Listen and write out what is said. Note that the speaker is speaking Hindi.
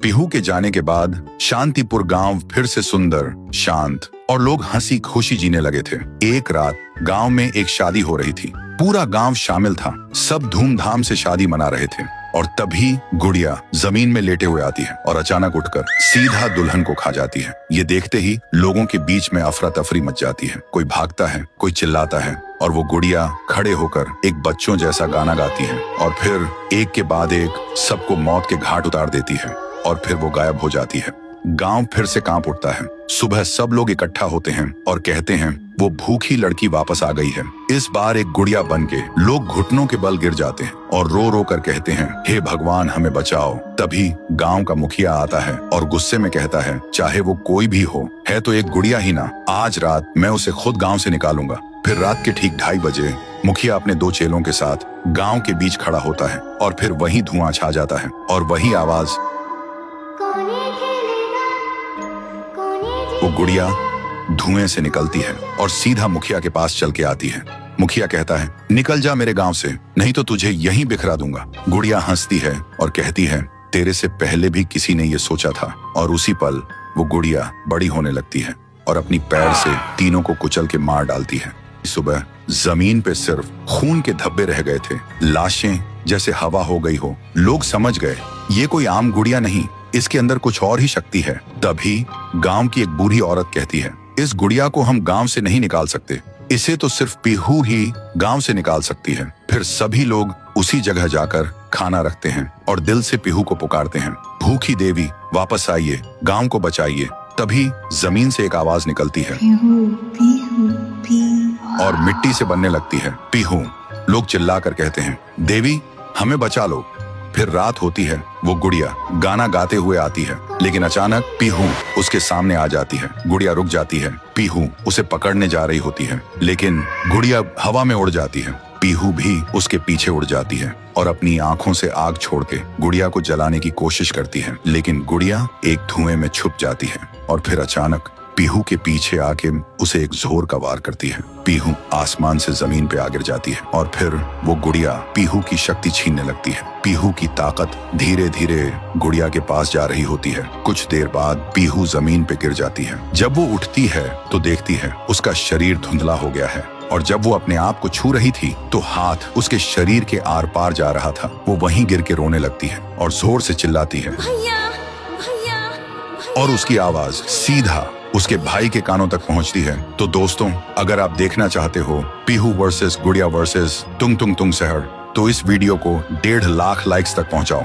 पीहू के जाने के बाद शांतिपुर गांव फिर से सुंदर, शांत और लोग हंसी खुशी जीने लगे थे। एक रात गांव में एक शादी हो रही थी। पूरा गांव शामिल था। सब धूमधाम से शादी मना रहे थे और तभी गुड़िया जमीन में लेटे हुए आती है और अचानक उठकर सीधा दुल्हन को खा जाती है। ये देखते ही लोगों के बीच में अफरा तफरी मच जाती है। कोई भागता है, कोई चिल्लाता है और वो गुड़िया खड़े होकर एक बच्चों जैसा गाना गाती है और फिर एक के बाद एक सबको मौत के घाट उतार देती है और फिर वो गायब हो जाती है। गांव फिर से कांप उठता है। सुबह सब लोग इकट्ठा होते हैं और कहते हैं वो भूखी लड़की वापस आ गई है। इस बार एक गुड़िया बनके लोग घुटनों के बल गिर जाते हैं और रो रो कर कहते हैं, हे भगवान हमें बचाओ। तभी गांव का मुखिया आता है और गुस्से में कहता है, चाहे वो कोई भी हो, है तो एक गुड़िया ही ना, आज रात मैं उसे खुद गाँव से निकालूंगा। फिर रात के ठीक 2:30 बजे मुखिया अपने 2 चेलों के साथ गाँव के बीच खड़ा होता है और फिर वही धुआं छा जाता है और वही आवाज, वो गुड़िया धुएं से निकलती है और सीधा मुखिया के पास चल के आती है। मुखिया कहता है, निकल जा मेरे गांव से, नहीं तो तुझे यहीं बिखरा दूंगा। गुड़िया हंसती है और कहती है, तेरे से पहले भी किसी ने ये सोचा था। और उसी पल वो गुड़िया बड़ी होने लगती है और अपनी पैर से तीनों को कुचल के मार डालती है। सुबह जमीन पे सिर्फ खून के धब्बे रह गए थे, लाशें जैसे हवा हो गई हो। लोग समझ गए ये कोई आम गुड़िया नहीं, इसके अंदर कुछ और ही शक्ति है। तभी गांव की एक बूढ़ी औरत कहती है, इस गुड़िया को हम गांव से नहीं निकाल सकते, इसे तो सिर्फ पीहू ही गांव से निकाल सकती है। फिर सभी लोग उसी जगह जाकर खाना रखते हैं और दिल से पीहू को पुकारते हैं, भूखी देवी वापस आइए, गांव को बचाइए। तभी जमीन से एक आवाज निकलती है पीहू, पीहू, पीहू, और मिट्टी से बनने लगती है पीहू। लोग चिल्लाकर कहते हैं, देवी हमें बचा लो। फिर रात होती है। वो गुड़िया गाना गाते हुए आती है, लेकिन अचानक पीहू उसके सामने आ जाती है। गुड़िया रुक जाती है। पीहू उसे पकड़ने जा रही होती है, लेकिन गुड़िया हवा में उड़ जाती है। पीहू भी उसके पीछे उड़ जाती है और अपनी आंखों से आग छोड़ के गुड़िया को जलाने की कोशिश करती है, लेकिन गुड़िया एक धुएं में छुप जाती है और फिर अचानक पीहू के पीछे आके उसे एक जोर का वार करती है। पीहू आसमान से जमीन पे आ गिर जाती है और फिर वो गुड़िया पीहू की शक्ति छीनने लगती है। पीहू की ताकत धीरे धीरे गुड़िया के पास जा रही होती है। कुछ देर बाद पीहू जमीन पे गिर जाती है। जब वो उठती है तो देखती है उसका शरीर धुंधला हो गया है और जब वो अपने आप को छू रही थी तो हाथ उसके शरीर के आर पार जा रहा था। वो वहीं गिर के रोने लगती है और जोर से चिल्लाती है, भैया, भैया, भैया। और उसकी आवाज सीधा उसके भाई के कानों तक पहुंचती है। तो दोस्तों, अगर आप देखना चाहते हो पीहू वर्सेस गुड़िया वर्सेस तुंग तुंग तुंग सहर, तो इस वीडियो को 1.5 लाख लाइक्स तक पहुंचाओ।